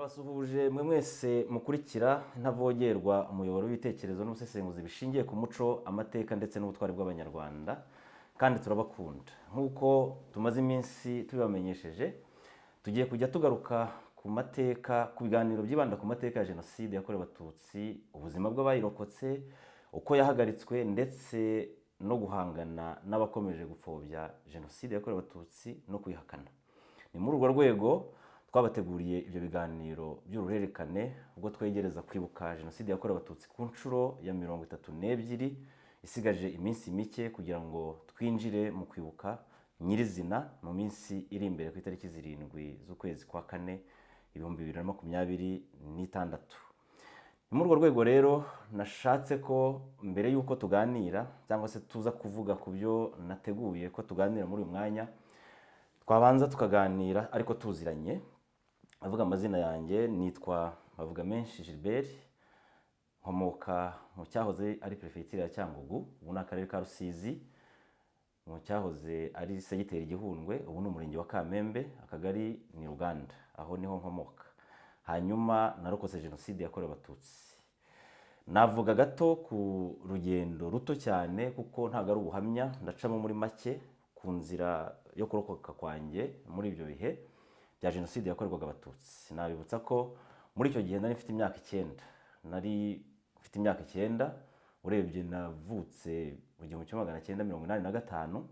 Ndabasuhuje mwe mwese mukurikira ntavogerwa umuyoboro w'ibitekerezo n'ubusesenguzi bishingiye ku muco, amateka ndetse n'ubutwari bw'Abanyarwanda, kandi turabakunda. Nk'uko tumaze iminsi tubibamenyesheje, tugiye kujya tugaruka ku mateka, ku biganiro byibanda ku mateka ya Jenoside yakorewe Abatutsi, ubuzima bw'abayirokotse, uko yahagaritswe ndetse no guhangana n'abakomeje gupfobya Jenoside yakorewe Abatutsi no kuyihakana. Ni muri urwo rwego twabateguriye ibyo biganiro by'uruhererekane ubwo twegereza kwibuka Jenoside yakorewe Abatutsi ku nshuro ya 32 isigaje iminsi mike kugira ngo twinjire mu kwibuka nyirizina mu minsi iri imbere ku itariki 7 z'ukwezi kwa 4 2026. Ni muri urwo rwego rero nashatse ko mbere y'uko tuganira cyangwa se tuza kuvuga ku byo nateguye ko tuganira muri uyu mwanya, twabanza tukaganira ariko tuziranye. Avuga amazina yanjye, nitwa Bavugamenshi Gilbert, nkomoka mu cyahoze ari Perefegitura ya Cyangugu, ubu ni akarere ka Rusizi, mu cyahoze ari segiteri Gihundwe, ubu ni umurenge wa Kamembe, akagari ni Ruganda, aho niho nkomoka. Hanyuma narokotse Jenoside yakorewe Abatutsi. Navuga gato ku rugendo ruto cyane kuko ntago ari ubuhamya, ndacamo muri make ku nzira yo kurokoka kwanjye muri ibyo bihe bya Jenoside yakorerwaga Abatutsi. Nabibutsa ko muri icyo gihe nari mfite imyaka 9, urebye navutse mu 1985,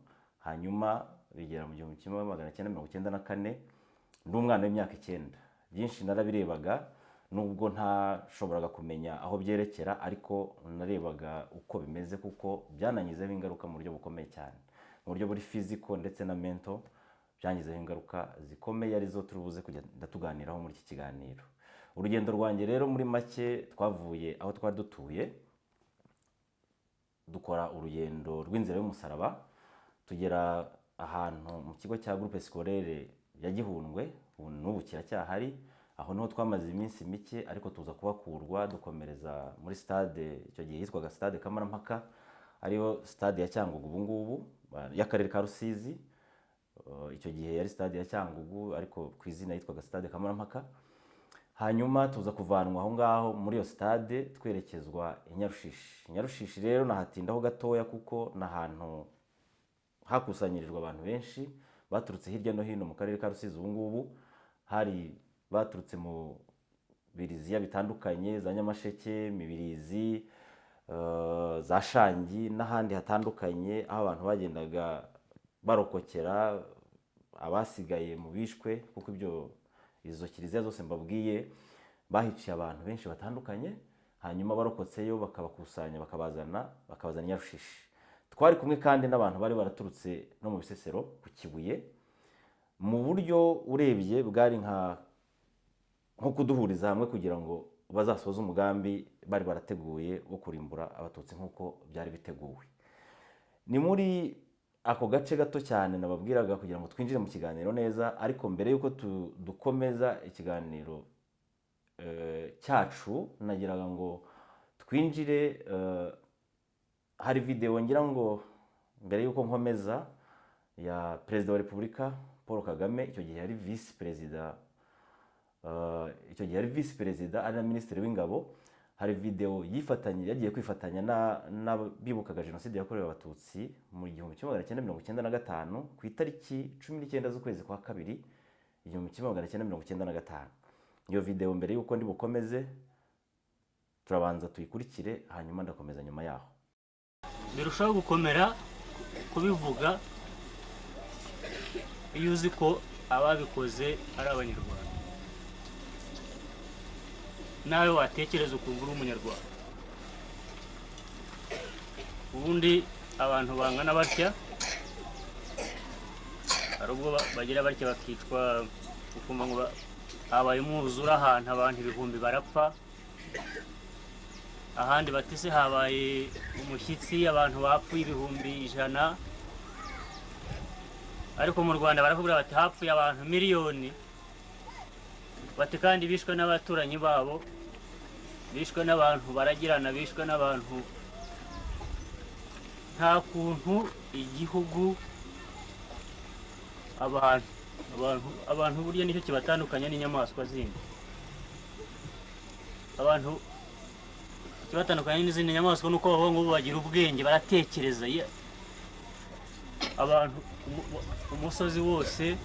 hanyuma bigera mu 1994, ndi umwana w'imyaka 9. Byinshi narabirebaga nubwo ntashoboraga kumenya aho byerekera, ariko narebaga uko bimeze kuko byananyizeho ingaruka mu buryo bukomeye cyane, mu buryo buri physical ndetse na mental. Byangizeho ingaruka zikomeye arizo turubuze kugenda tuganiraho muri iki kiganiro. Urugendo rwanjye rero muri make, twavuye aho twari dutuye dukora urugendo rw'inzira y'umusaraba, tugera ahantu mu kigo cya groupe scolaire ya Gihundwe, n'ubu kiracyahari. Aho niho twamaze iminsi mike, ariko tuza kubakurwa dukomereza muri stade, icyo gihe yitwaga stade Kamarampaka, ariyo stade ya Cyangugu ubu ngubu y'akarere ka Rusizi. Icyo gihe yari stade ya Cyangugu ariko ku izina yitwaga stade Kamarampaka. Hanyuma tuza kuvanwa aho ngaho muri iyo stade twerekezwa i Nyarushishi. Nyarushishi rero nahatindaho gatoya kuko n'ahantu hakusanyirijwe abantu benshi baturutse hirya no hino mu karere ka Rusizi. Ubu ngubu hari baturutse mu biriziya bitandukanye, za Nyamasheke, Mibirizi, za Shangi n'ahandi hatandukanye, aho abantu bagendaga barokokera abasigaye mu bishwe, kuko izo kiliziya zose mbabwiye bahiciye abantu benshi batandukanye. Hanyuma barokotseyo bakabakusanya bakabazana Nyarushishi. Twari kumwe kandi n'abantu bari baraturutse no mu Bisesero ku Kibuye, mu buryo urebye bwari nko kuduhuriza hamwe kugira ngo bazasoze umugambi bari barateguye wo kurimbura Abatutsi nk'uko byari biteguwe. Ni muri ako gace gato cyane nababwiraga kugira ngo twinjire mu kiganiro neza, ariko mbere yuko dukomeza ikiganiro cyacu, nagiraga ngo twinjire. Hari video ngira ngo mbere yuko nkomeza ya Perezida wa Repubulika Paul Kagame, icyo gihe yari Vice Perezida ari na Minisitiri w'Ingabo. Hari video yagiye kwifatanya n'abibukaga Jenoside yakorewe Abatutsi mu 1995 ku itariki 19 z'ukwezi kwa 2 1995. Iyo video mbere yuko ndi bukomeze turabanza tuyikurikire, hanyuma ndakomeza nyuma yaho. Birushaho gukomera kubivuga iyo uzi ko ababikoze ari Abanyarwanda, nawe watekereza ukumva uri Umunyarwanda. Ubundi abantu bangana batya, hari ubwo bagira batya bakicwa, ukumva ngo habaye umwuzure ahantu abantu ibihumbi barapfa, ahandi batise habaye umushyitsi abantu bapfuye ibihumbi 100. Ariko mu Rwanda barakubwira bati hapfuye abantu miliyoni, bati kandi bishwe n'abaturanyi babo, bishwe n'abantu baragirana, bishwe n'abantu. Nta kuntu igihugu abantu burya nicyo kibatandukanya n'inyamaswa zindi. abantu ikibatandukanye n'izindi nyamaswa nuko bavuga ngo bagira ubwenge, baratekereza. Abantu umusozi wose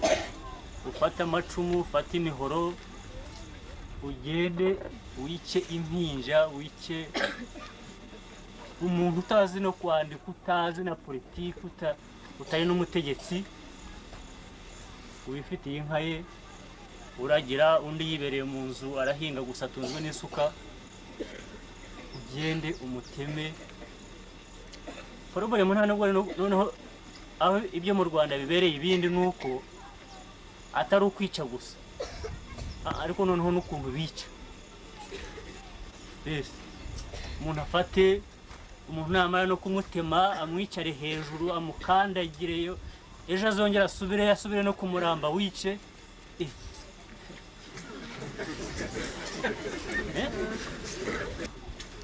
ufata amacumu, ufata imihoro, ugende wice impinja, wice umuntu utazi no kwandika, utazi na politiki, utari n'umutegetsi, wifitiye inka ye, uragira, undi yibereye mu nzu arahinga gusa atunzwe n'isuka, ugende umuteme. Porobole nta nubwo noneho aho ibyo mu Rwanda bibereye ibindi nuko atari ukwica gusa, ariko noneho n'ukuntu bica. Bese umuntu afate umuntu namara no kumutema amwicare hejuru amukandagireyo, ejo azongera asubire no kumuramba wice.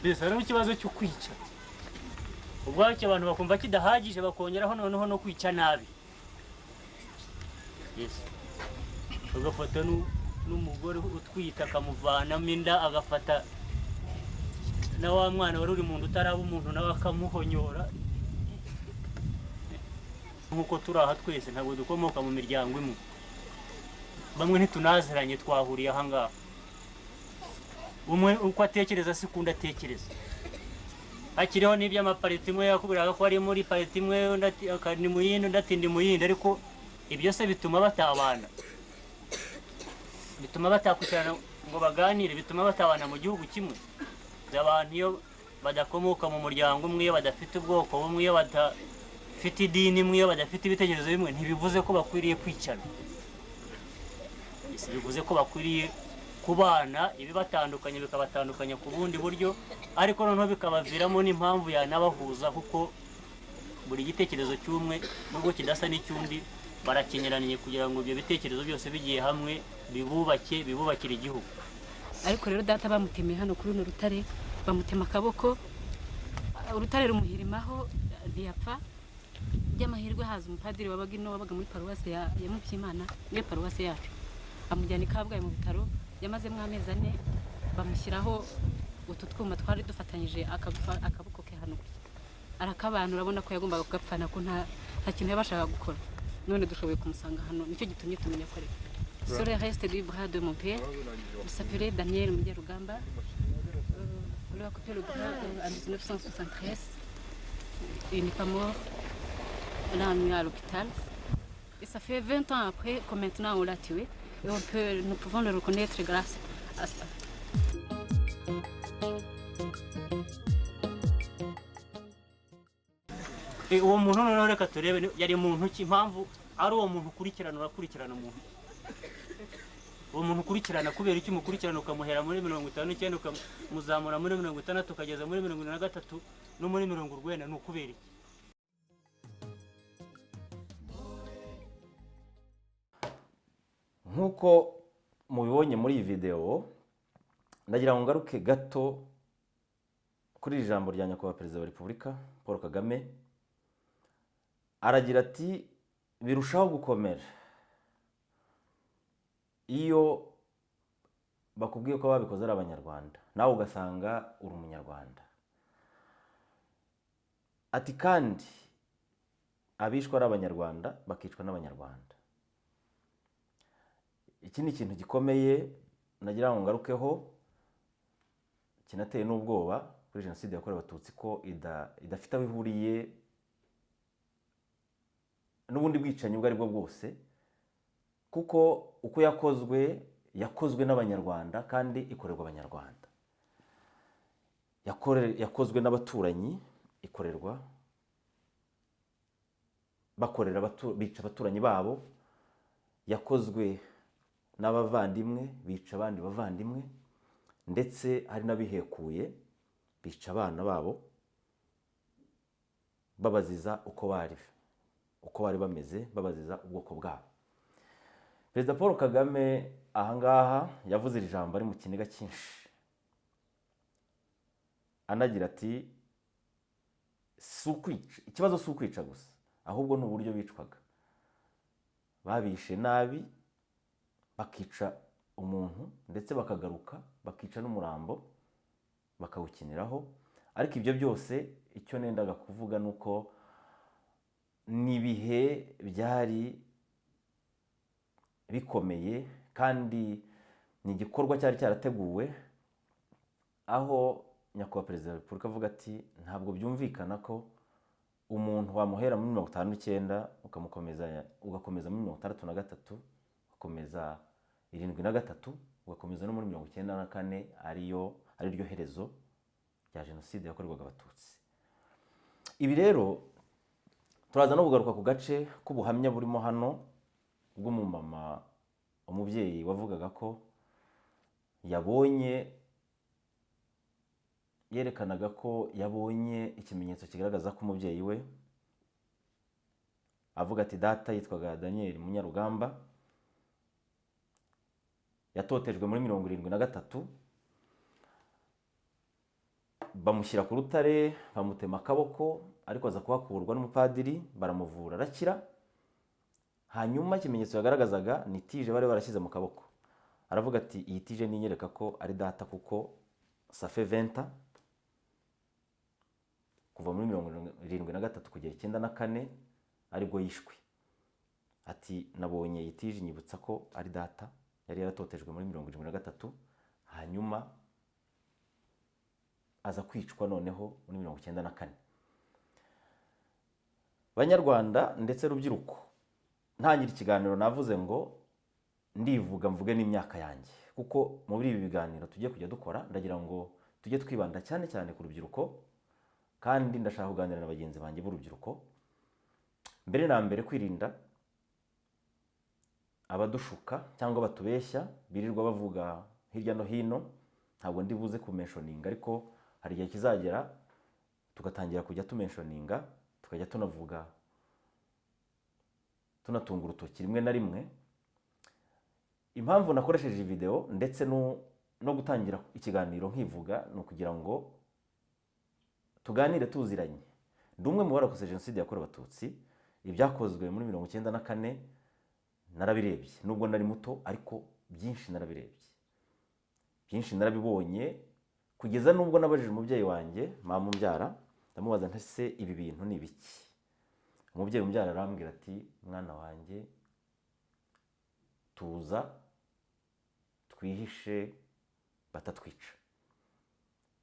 Bese hariho ikibazo cyo kwica ubwacyo, abantu bakumva kidahagije bakongeraho noneho no kwica nabi. Agafata n'umugore utwita akamuvanamo inda, agafata na wa mwana wari uri mu nda utaraba umuntu nawe akamuhonyora. Nk'uko turi aha twese ntabwo dukomoka mu miryango imwe, bamwe ntitunaziranye, twahuriye aha ngaha. Umwe uko atekereza si kundi atekereza. Hakiriho n'iby'amapariti imwe yakubwiraga ko ari muri pariti imwe, undi ni mu yindi, undi ati ndi mu yindi, ariko ibyo se bituma batabana, bituma batakwicarana ngo baganire, bituma batabana mu gihugu kimwe. Abantu iyo badakomoka mu muryango umwe, iyo badafite ubwoko bumwe, iyo badafite idini imwe, iyo badafite ibitekerezo bimwe, ntibivuze ko bakwiriye kwicana. Bivuze ko bakwiriye kubana, ibibatandukanye bikabatandukanya ku bundi buryo, ariko noneho bikabaviramo n'impamvu yanabahuza, kuko buri gitekerezo cy'umwe nubwo kidasa n'icyundi barakenyeraniye kugira ngo ibyo bitekerezo byose bigiye hamwe bibubakire igihugu. Ariko rero data bamutemeye hano kuri runo rutare, bamutema akaboko, urutare rumuhirimaho ntiyapfa. By'amahirwe haza umupadiri wabaga muri paruwasi ya Mubyimana, niyo paruwasi yacu, amujyana i Kabgayi mu bitaro. Yamazemo amezi 4, bamushyiraho utu twuma twari dufatanyije akaboko ke hano, arakabanura, urabona ko yagombaga kugapfana, ko nta kintu yabashaga gukora. None dushoboye kumusanga hano, nicyo gitumye tumenya ko ari sur le reste du bras de mon père. Il s'appelait Daniel Mubyarugamba. On lui a coupé le bras en 1973. Il n'est pas mort. On l'a emmené à l'hôpital. Et ça fait 20 ans après que maintenant on l'a tué. Et nous pouvons le reconnaître grâce à ça. Uwo muntu noneho reka turebe yari muntu ki, impamvu ari uwo muntu urakurikirana umuntu. Uwo muntu ukurikirana kubera iki umukurikirana ukamuhera muri 59 ukamuzamura muri 60 ukageza muri 73 no muri 90, ni ukubera iki? Nk'uko mubibonye muri iyi video, ndagira ngo ngaruke gato kuri iri jambo rya nyakubahwa Perezida wa Repubulika Paul Kagame. Aragira ati birushaho gukomera iyo bakubwiye ko babikoze ari Abanyarwanda, nawe ugasanga uri Umunyarwanda. Ati kandi abishwa ari Abanyarwanda bakicwa n'Abanyarwanda. Iki ni ikintu gikomeye nagira ngo ngarukeho, kinateye n'ubwoba kuri jenoside yakorewe Abatutsi, ko idafite aho ihuriye n'ubundi bwicanyi ubwo ari bwo bwose, kuko uko yakozwe n'Abanyarwanda kandi ikorerwa Abanyarwanda. Yakozwe n'abaturanyi, ikorerwa bica abaturanyi babo. Yakozwe n'abavandimwe, bica abandi bavandimwe, ndetse hari n'abihekuye bica abana babo babaziza uko bari bameze, babaziza ubwoko bwabo. Perezida Paul Kagame ahangaha yavuze iri jambo ari mu kiniga cyinshi, anagira ati ikibazo si ukwica gusa, ahubwo n'uburyo bicwaga. Babishe nabi, bakica umuntu ndetse bakagaruka bakica n'umurambo, bakawukiniraho. Ariko ibyo byose icyo nendaga kuvuga ni uko ni ibihe byari bikomeye kandi ni igikorwa cyari cyarateguwe, aho nyakubahwa perezida wa repubulika avuga ati ntabwo byumvikana ko umuntu wamuhera muri 59 ugakomeza muri 63, ugakomeza 73, ugakomeza no muri 94 ariryo herezo rya jenoside yakorerwaga abatutsi. Ibi rero turaza no kugaruka ku gace k'ubuhamya burimo hano bw'umumama, umubyeyi wavugaga ko yerekanaga ko yabonye ikimenyetso kigaragaza ko umubyeyi we, avuga ati data yitwaga Daniel Munyarugamba, yatotejwe muri 73, bamushyira ku rutare, bamutema akaboko, ariko aza kuhakurwa n'umupadiri, baramuvura arakira. Hanyuma ikimenyetso yagaragazaga ni tije bari barashyize mu kaboko. Aravuga ati iyi tije ninyereka ko ari data, kuko ça fait 20 ans kuva muri 73 kugera 94 aribwo yishwe. Ati nabonye iyi tije nyibutsa ko ari data yari yaratotejwe muri 73, hanyuma aza kwicwa noneho muri 94. Banyarwanda ndetse rubyiruko, ntangira ikiganiro navuze ngo ndivuga mvuge n'imyaka yanjye, kuko muri ibi biganiro tugiye kujya dukora ndagira ngo tujye twibanda cyane cyane ku rubyiruko, kandi ndashaka kuganira na bagenzi banjye b'urubyiruko. Mbere na mbere kwirinda abadushuka cyangwa batubeshya birirwa bavuga hirya no hino. Ntabwo ndi buze kumenshoninga, ariko hari igihe kizagera tugatangira kujya tumenshoninga, tukajya tunavuga tunatunga urutoki rimwe na rimwe. Impamvu nakoresheje video ndetse no gutangira ikiganiro nkivuga ni ukugira ngo tuganire tuziranye. Ndi umwe mu barakoze jenoside yakorewe abatutsi. Ibyakozwe muri 94 narabirebye, nubwo nari muto, ariko byinshi narabirebye, byinshi narabibonye, kugeza nubwo nabajije umubyeyi wanjye, mama umbyara, ndamubaza nti se ibi bintu ni ibiki? Umubyeyi umbyara arambwira ati mwana wanjye, tuza twihishe batatwica.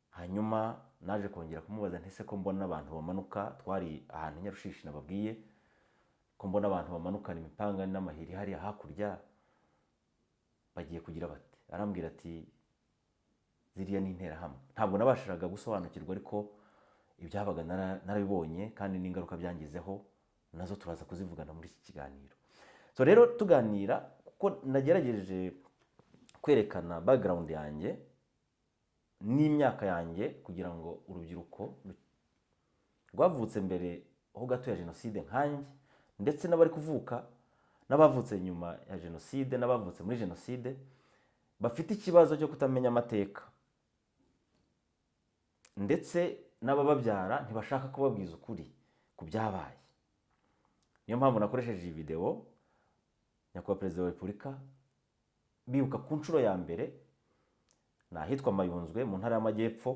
Hanyuma naje kongera kumubaza nti se ko mbona abantu bamanuka, twari ahantu Nyarushishi nababwiye, ko mbona abantu bamanukana imipanga n'amahiri hariya hakurya, bagiye kugira bate? Arambwira ati ziriya ni interahamwe. Ntabwo nabashiraga gusobanukirwa, ariko ibyabaga narabibonye, kandi n'ingaruka byangizeho nazo turaza kuzivugana muri iki kiganiro. So rero tuganira, kuko nagerageje kwerekana background yanjye n'imyaka yanjye, kugira ngo urubyiruko rwavutse mbere ho gato ya jenoside nkanjye, ndetse n'abari kuvuka n'abavutse nyuma ya jenoside n'abavutse muri jenoside, bafite ikibazo cyo kutamenya amateka, ndetse n'abababyara ntibashaka kubabwiza ukuri ku byabaye. Niyo mpamvu nakoresheje iyi video. Nyakubahwa perezida wa repubulika bibuka ku nshuro ya mbere nahitwa Mayunzwe mu ntara y'Amajyepfo,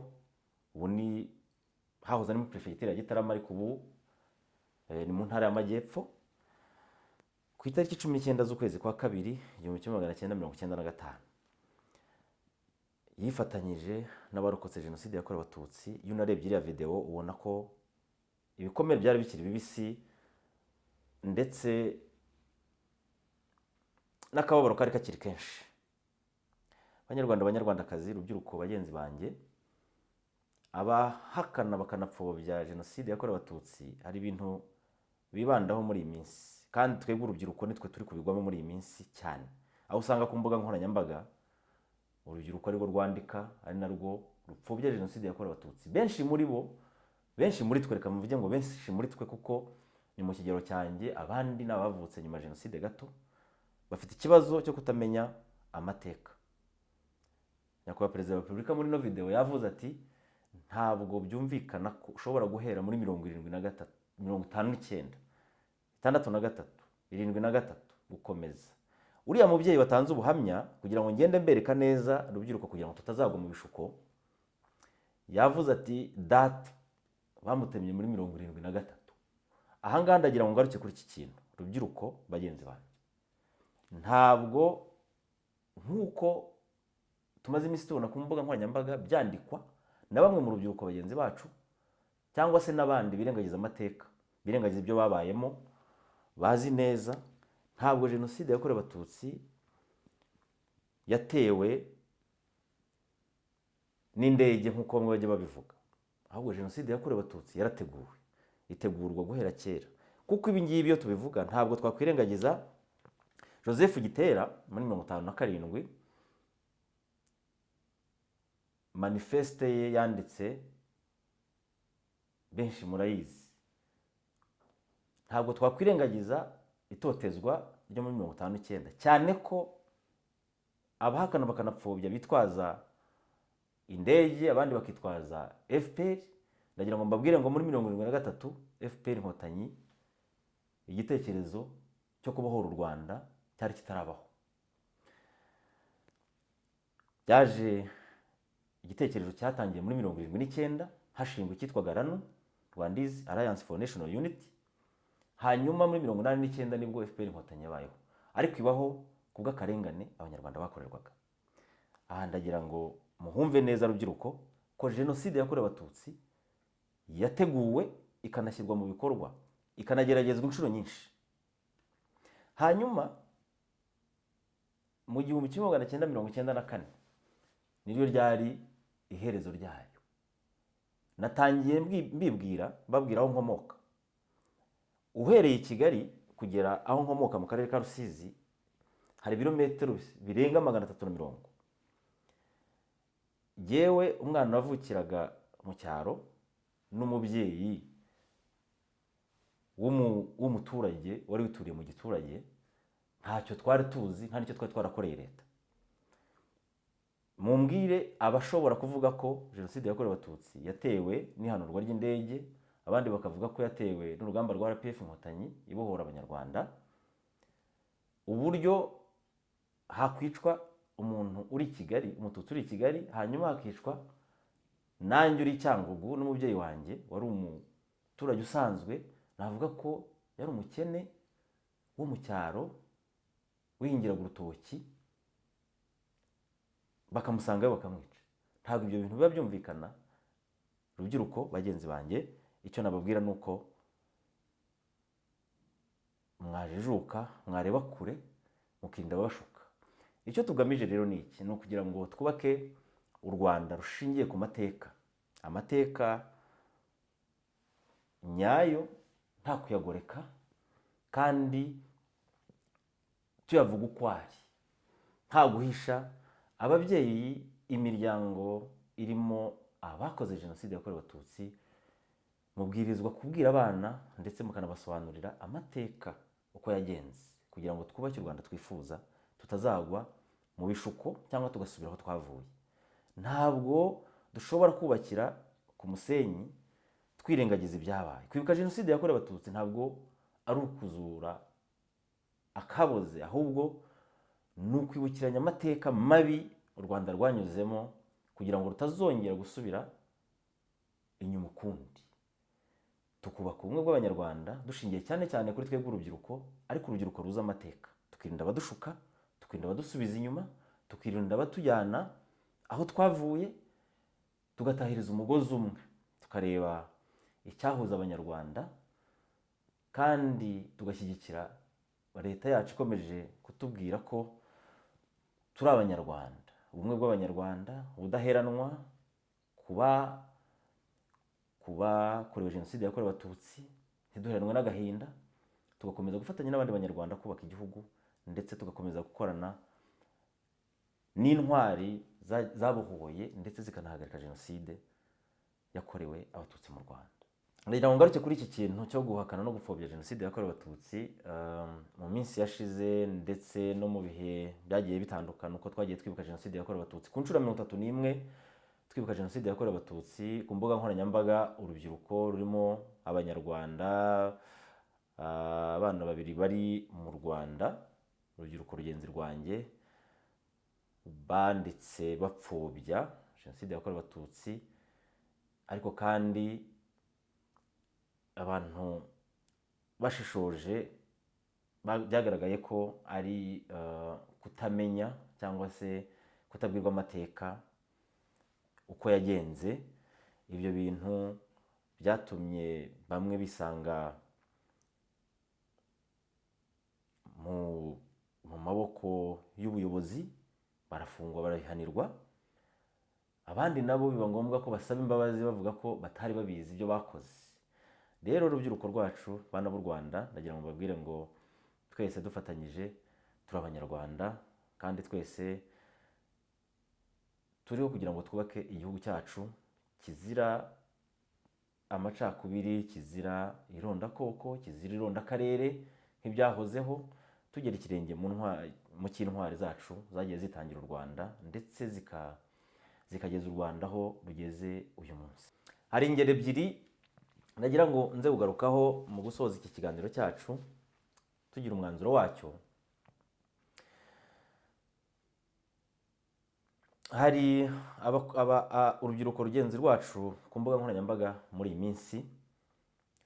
ubu ni hahoze ari muri prefecture ya Gitarama, ariko ubu ni mu ntara y'Amajyepfo, ku itariki 19 z'ukwezi kwa kabiri 1995. Yifatanyije n'abarokotse jenoside yakorewe abatutsi. Iyo unarebye iriya video ubona ko ibikomere byari bikiri bibisi, ndetse n'akababaro kari kakiri kenshi. Banyarwanda, banyarwandakazi, rubyiruko, bagenzi banjye, abahakana bakanapfobya jenoside yakorewe abatutsi, hari ibintu bibandaho muri iyi minsi, kandi twebwe urubyiruko nitwe turi kubigwamo muri iyi minsi cyane, aho usanga ku mbuga nkoranyambaga urubyiruko arirwo rwandika, ari narwo rupfobya jenoside yakorewe abatutsi. Benshi muri twe, reka mvuge ngo benshi muri twe, kuko ni mu kigero cyanjye, abandi n'abavutse nyuma ya jenoside gato, bafite ikibazo cyo kutamenya amateka. Nyakubahwa perezida wa repubulika muri no video yavuze ati ntabwo byumvikana ko ushobora guhera muri 73, 59, 63, 73 gukomeza. Uriya mubyeyi watanze ubuhamya, kugira ngo ngende mbereka neza rubyiruko, kugira ngo tutazagwa mu bishuko, yavuze ati data bamutemye muri 73. Ahangaha ndagira ngo ngaruke kuri iki kintu, rubyiruko bagenzi banjye, ntabwo nk'uko tumaze iminsi tubona ku mbuga nkoranyambaga byandikwa na bamwe mu rubyiruko bagenzi bacu cyangwa se n'abandi birengagiza amateka, birengagiza ibyo babayemo, bazi neza, ntabwo jenoside yakorewe abatutsi yatewe n'indege nk'uko bamwe bajya babivuga, ahubwo jenoside yakorewe abatutsi yarateguwe, itegurwa guhera kera. Kuko ibi ngibi iyo tubivuga ntabwo twakwirengagiza Joseph Gitera muri 1957 manifeste ye yanditse, benshi murayizi. Ntabwo twakwirengagiza itotezwa ryo muri 1959, cyane ko abahakana bakanapfobya bitwaza indege, abandi bakitwaza FPR. Ndagira ngo mbabwire ngo muri 1973 FPR Inkotanyi igitekerezo cyo kubohora u Rwanda cyari kitarabaho. Byaje igitekerezo cyatangiye muri 1979 hashingwa icyitwaga RANU, Rwandese Alliance for National Unity. Hanyuma muri 1989 nibwo FPR Inkotanyi yabayeho, ariko ibaho kubw'akarengane abanyarwanda bakorerwaga. Aha ndagira ngo muhumve neza rubyiruko ko jenoside yakorewe abatutsi yateguwe ikanashyirwa mu bikorwa, ikanageragezwa inshuro nyinshi. Hanyuma mu 1994 niryo ryari iherezo ryayo. Natangiye mbabwira aho nkomoka. Uhereye i Kigali kugera aho nkomoka mu karere ka Rusizi hari ibirometero birenga 350. Jewe umwana wavukiraga mu cyaro n'umubyeyi w'umuturage wari wituriye mu giturage, ntacyo twari tuzi, nta nicyo twari twarakoreye leta. Mumbwire abashobora kuvuga ko jenoside yakorewe abatutsi yatewe n'ihanurwa ry'indege, abandi bakavuga ko yatewe n'urugamba rwa RPF Inkotanyi ibohora abanyarwanda, uburyo hakwicwa umuntu uri i Kigali, umututsi uri i Kigali, hanyuma hakicwa nanjye uri Cyangugu n'umubyeyi wanjye wari umuturage usanzwe, navuga ko yari umukene wo mu cyaro wihingiraga urutoki, bakamusangayo bakamwica. Ntabwo ibyo bintu biba byumvikana. Rubyiruko bagenzi banjye, icyo nababwira nuko mwajijuka, mwareba kure, mukirinda ababashuka. Icyo tugamije rero ni iki? Ni ukugira ngo twubake u Rwanda rushingiye ku mateka, amateka nyayo nta kuyagoreka, kandi tuyavuga uko ari, nta guhisha. Ababyeyi, imiryango irimo abakoze jenoside yakorewe abatutsi, mubwirizwa kubwira abana ndetse mukanabasobanurira amateka uko yagenze, kugira ngo twubake u Rwanda twifuza, tutazagwa mu bishuko cyangwa tugasubira aho twavuye. Ntabwo dushobora kubakira ku musenyi twirengagiza ibyabaye. Kwibuka jenoside yakorewe abatutsi ntabwo ari ukuzura akaboze, ahubwo ni ukwibukiranya amateka mabi u Rwanda rwanyuzemo kugira ngo rutazongera gusubira inyuma ukundi. Tukubaka ubumwe bw'abanyarwanda dushingiye cyane cyane kuri twebwe urubyiruko, ariko urubyiruko ruzi amateka, tukirinda abadushuka, tukirinda abadusubiza inyuma, tukirinda abatujyana aho twavuye, tugatahiriza umugozi umwe, tukareba icyahuza abanyarwanda, kandi tugashyigikira leta yacu ikomeje kutubwira ko turi abanyarwanda, ubumwe bw'abanyarwanda, ubudaheranwa, kuba korewe jenoside yakorewe abatutsi ntiduheranwe n'agahinda, tugakomeza gufatanya n'abandi banyarwanda kubaka igihugu, ndetse tugakomeza gukorana n'intwari zabohoye ndetse zikanahagarika jenoside yakorewe abatutsi mu Rwanda. Ndagira ngo ngaruke kuri iki kintu cyo guhakana no gupfobya jenoside yakorewe abatutsi. Mu minsi yashize ndetse no mu bihe byagiye bitandukana uko twagiye twibuka jenoside yakorewe abatutsi, ku nshuro 31 twibuka jenoside yakorewe abatutsi, ku mbuga nkoranyambaga urubyiruko rurimo abanyarwanda, abana babiri bari mu Rwanda, urubyiruko rugenzi rwanjye, banditse bapfobya jenoside yakorewe abatutsi ariko kandi abantu bashishoje byagaragaye ko ari kutamenya cyangwa se kutabwirwa amateka uko yagenze. Ibyo bintu byatumye bamwe bisanga mu maboko y'ubuyobozi, barafungwa barabihanirwa, abandi nabo biba ngombwa ko basaba imbabazi bavuga ko batari babizi ibyo bakoze. Rero urubyiruko rwacu, bana b'u Rwanda, ndagira ngo mbabwire ngo twese dufatanyije turi abanyarwanda, kandi twese turiho kugira ngo twubake igihugu cyacu kizira amacakubiri, kizira irondakoko, kizira irondakarere nk'ibyahozeho, tugera ikirenge mu cy'intwari zacu zagiye zitangira u Rwanda ndetse zikageza u Rwanda aho rugeze uyu munsi. Hari ingero ebyiri ndagira ngo nze kugarukaho mu gusoza iki kiganiro cyacu tugira umwanzuro wacyo. Hari urubyiruko rugenzi rwacu ku mbuga nkoranyambaga muri iyi minsi,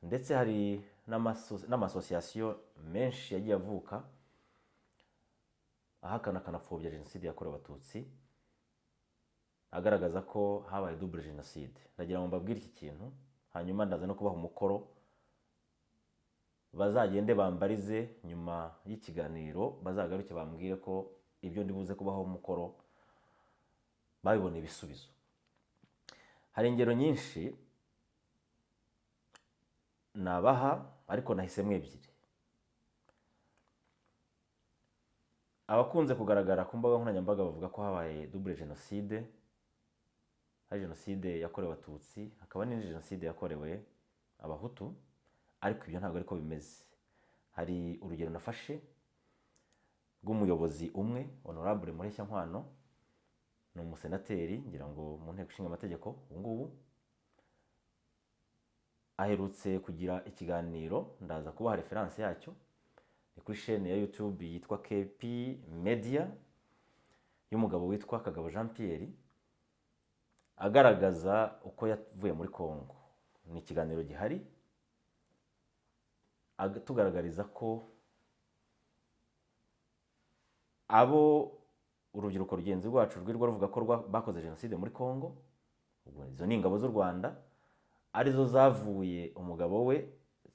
ndetse hari n'amasosiyasiyo menshi yagiye avuka ahakana akanapfobya jenoside yakorewe Abatutsi, agaragaza ko habaye double jenoside. Ndagira ngo mbabwire iki kintu, hanyuma ndaza no kubaha umukoro bazagende bambarize nyuma y'ikiganiro, bazagaruke bambwire ko ibyo ndibuze kubaho umukoro babibona ibisubizo. Hari ingero nyinshi nabaha, ariko nahisemo ebyiri. Abakunze kugaragara ku mbuga nkoranyambaga bavuga ko habaye double jenoside, hari jenoside yakorewe Abatutsi, hakaba n'indi jenoside yakorewe Abahutu, ariko ibyo ntabwo ariko bimeze. Hari urugero nafashe rw'umuyobozi umwe, Honorable Mureshyankwano, ni umusenateri ngira ngo mu nteko ishinga amategeko ubu ngubu, aherutse kugira ikiganiro, ndaza kubaha referanse yacyo, ni kuri chaîne ya YouTube yitwa KP Media y'umugabo witwa Kagabo Jean Pierre, agaragaza uko yavuye muri Congo. Ni ikiganiro gihari tugaragariza ko abo urubyiruko rugenzi rwacu rwirwa ruvuga ko bakoze jenoside muri Congo, ubwo izo ni ingabo z'u Rwanda, arizo zavuye umugabo we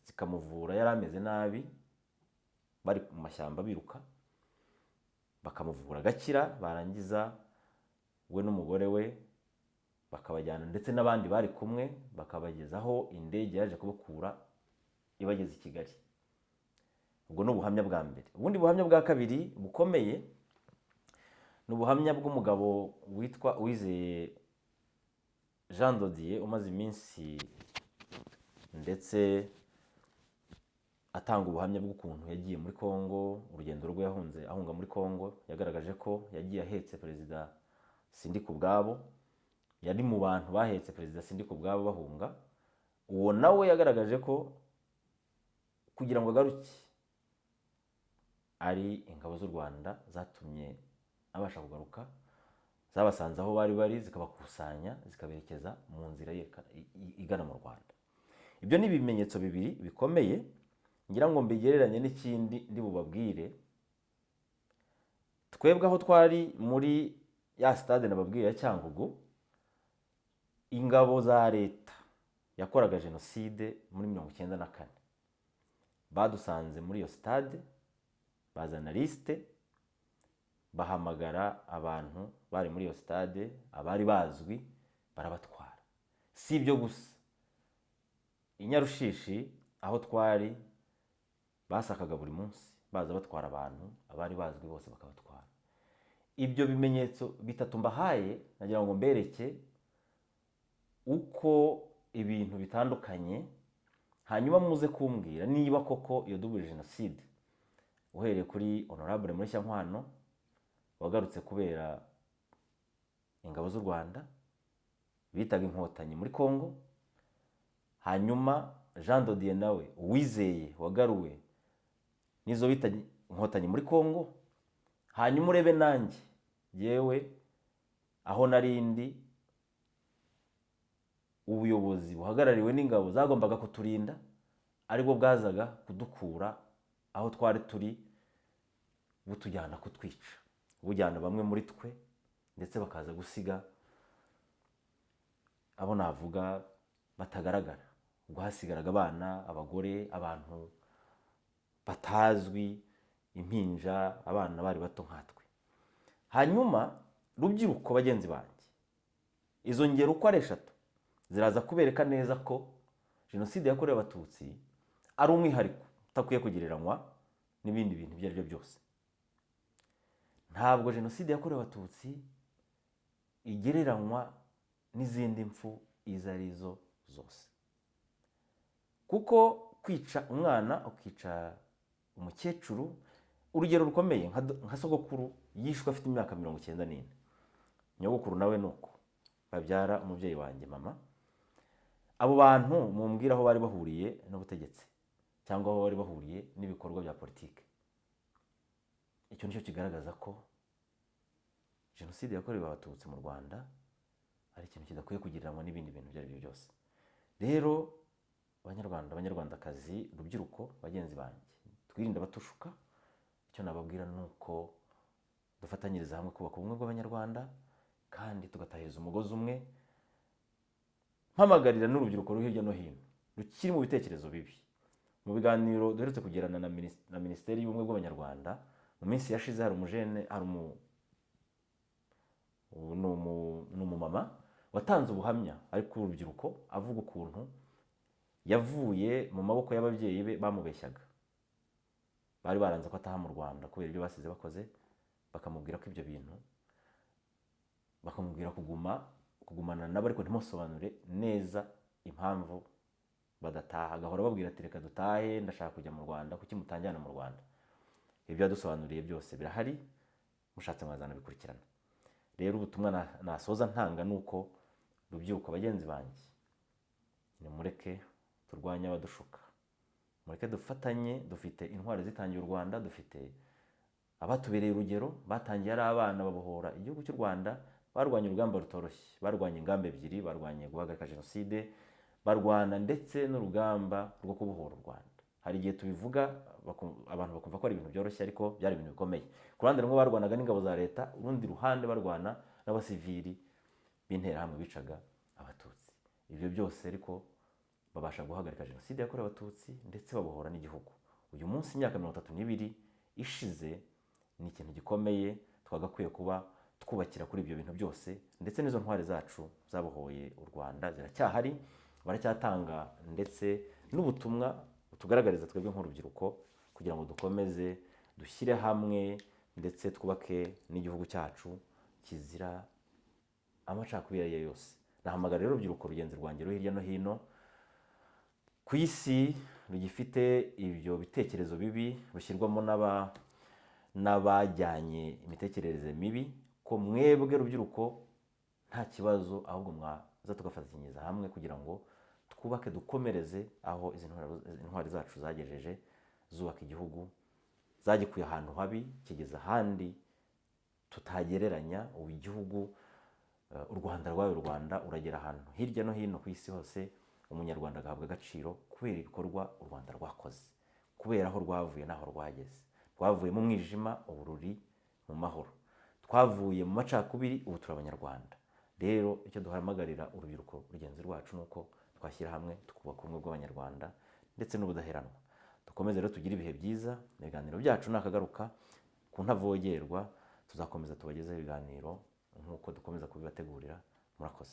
zikamuvura yari ameze nabi, bari mu mashyamba biruka, bakamuvura agakira, barangiza we n'umugore we bakabajyana, ndetse n'abandi bari kumwe bakabagezaho indege yaje kubakura ibageze i Kigali. Ubwo ni ubuhamya bwa mbere. Ubundi buhamya bwa kabiri bukomeye ni ubuhamya bw'umugabo witwa Uwizeye Jean Dodier, umaze iminsi ndetse atanga ubuhamya bw'ukuntu yagiye muri Congo, urugendo rwe yahunze ahunga muri Congo. Yagaragaje ko yagiye ahetse Perezida Sindikubwabo, yari mu bantu bahetse Perezida Sindikubwabo bahunga. Uwo nawe yagaragaje ko kugira ngo agaruke ari ingabo z'u Rwanda zatumye abasha kugaruka, zabasanze aho bari bari, zikabakusanya, zikaberekeza mu nzira igana mu Rwanda. Ibyo ni ibimenyetso bibiri bikomeye ngira ngo mbigereranye n'ikindi ndi bubabwire. Twebwe aho twari muri ya stade nababwiye ya Cyangugu, ingabo za leta yakoraga jenoside muri 1994 badusanze muri iyo stade, bazana liste, bahamagara abantu bari muri iyo stade, abari bazwi, barabatwara. Si ibyo gusa, i Nyarushishi aho twari basakaga buri munsi baza batwara abantu, abari bazwi bose bakabatwara. Ibyo bimenyetso bitatu mbahaye nagira ngo mbereke uko ibintu bitandukanye, hanyuma muze kumbwira niba koko iyo double jenoside, uhereye kuri Honorable Mureshyankwano wagarutse kubera ingabo z'u Rwanda bitaga inkotanyi muri Congo, hanyuma Jean Dodier nawe Uwizeye wagaruwe nizo bita inkotanyi muri Congo, hanyuma urebe nanjye yewe aho narindi ubuyobozi buhagarariwe n'ingabo zagombaga kuturinda aribwo bwazaga kudukura aho twari turi butujyana kutwica, bujyana bamwe muri twe ndetse bakaza gusiga abo navuga batagaragara, ubwo hasigaraga abana, abagore, abantu batazwi, impinja, abana bari bato nkatwe. Hanyuma rubyiruko bagenzi banjye, izo ngero uko ari 3 ziraza kubereka neza ko jenoside yakorewe abatutsi ari umwihariko utakwiye kugereranywa n'ibindi bintu ibyo ari byo byose. Ntabwo jenoside yakorewe abatutsi igereranywa n'izindi mfu izo arizo zose, kuko kwica umwana ukica umukecuru, urugero rukomeye nka sogokuru yishwe afite imyaka 94, nyogokuru nawe nuko babyara umubyeyi wanjye mama. Abo bantu mumbwira aho bari bahuriye n'ubutegetsi cyangwa aho bari bahuriye n'ibikorwa bya politike. Icyo nicyo kigaragaza ko jenoside yakorewe abatutsi mu Rwanda ari ikintu kidakwiye kugereranywa n'ibindi bintu ibyo ari byo byose. Rero Abanyarwanda, Abanyarwandakazi, rubyiruko bagenzi banjye, twirinde abatushuka. Icyo nababwira nuko dufatanyiriza hamwe kubaka ubumwe bw'Abanyarwanda kandi tugatahiriza umugozi umwe. Mpamagarira n'urubyiruko ruri hirya no hino rukiri mu bitekerezo bibi. Mu biganiro duherutse kugirana na Minisiteri y'Ubumwe bw'Abanyarwanda mu minsi yashize, hari umumama watanze ubuhamya ariko urubyiruko avuga ukuntu yavuye mu maboko y'ababyeyi be bamubeshyaga. Bari baranze ko ataha mu Rwanda kubera ibyo basize bakoze, bakamubwira ko ibyo bintu, bakamubwira kugumana nabo ariko ntimusobanure neza impamvu badataha. Agahora babwira ati reka dutahe, ndashaka kujya mu Rwanda, kuki mutanjyana mu Rwanda? Ibyo yadusobanuriye byose birahari, mushatse mwazana bikurikirana. Rero ubutumwa nasoza ntanga nuko rubyiruko bagenzi banjye, nimureke turwanye abadushuka, mureke dufatanye. Dufite intwari zitangiye u Rwanda, dufite abatubereye urugero, batangiye ari abana babohora igihugu cy'u Rwanda, barwanye urugamba rutoroshye, barwanye ingamba ebyiri, barwanye guhagarika jenoside, barwana ndetse n'urugamba rwo kubohora u Rwanda. Hari igihe tubivuga abantu bakumva ko ari ibintu byoroshye, ariko byari ibintu bikomeye. Ku ruhande rumwe barwanaga n'ingabo za leta, urundi ruhande barwana n'abasivili b'interahamwe bicaga abatutsi. Ibyo byose ariko babasha guhagarika jenoside yakorewe abatutsi ndetse babohora n'igihugu. Uyu munsi imyaka 32 ishize, ni ikintu gikomeye twagakwiye kuba twubakira kuri ibyo bintu byose, ndetse n'izo ntwari zacu zabohoye u Rwanda ziracyahari, baracyatanga ndetse n'ubutumwa tugaragariza twebwe nk'urubyiruko kugira ngo dukomeze dushyire hamwe ndetse twubake n'igihugu cyacu kizira amacakubiri ayo yose. Nahamagara rero urubyiruko rugenzi rwanjye ruri hirya no hino ku isi rugifite ibyo bitekerezo bibi, rushyirwamo n'abajyanye imitekerereze mibi, ko mwebwe rubyiruko nta kibazo, ahubwo mwaza tugafatanyiriza hamwe kugira ngo twubake dukomereze aho izi intwari zacu zagejeje, zubaka igihugu, zagikuye ahantu habi kigeza ahandi tutagereranya. Ubu igihugu u Rwanda rwawe, u Rwanda uragera ahantu hirya no hino ku isi hose, umunyarwanda agahabwa agaciro kubera ibikorwa u Rwanda rwakoze, kubera aho rwavuye n'aho rwageze. Twavuye mu mwijima, ubu ruri mu mahoro. Twavuye mu macakubiri, ubu turi Abanyarwanda. Rero icyo duhamagarira urubyiruko rugenzi rwacu nuko twashyira hamwe tukubaka ubumwe bw'Abanyarwanda ndetse n'ubudaheranwa. Dukomeze rero tugire ibihe byiza. Ibiganiro byacu nakagaruka ku ntavogerwa, tuzakomeza tubagezeho ibiganiro nk'uko dukomeza kubibategurira. Murakoze.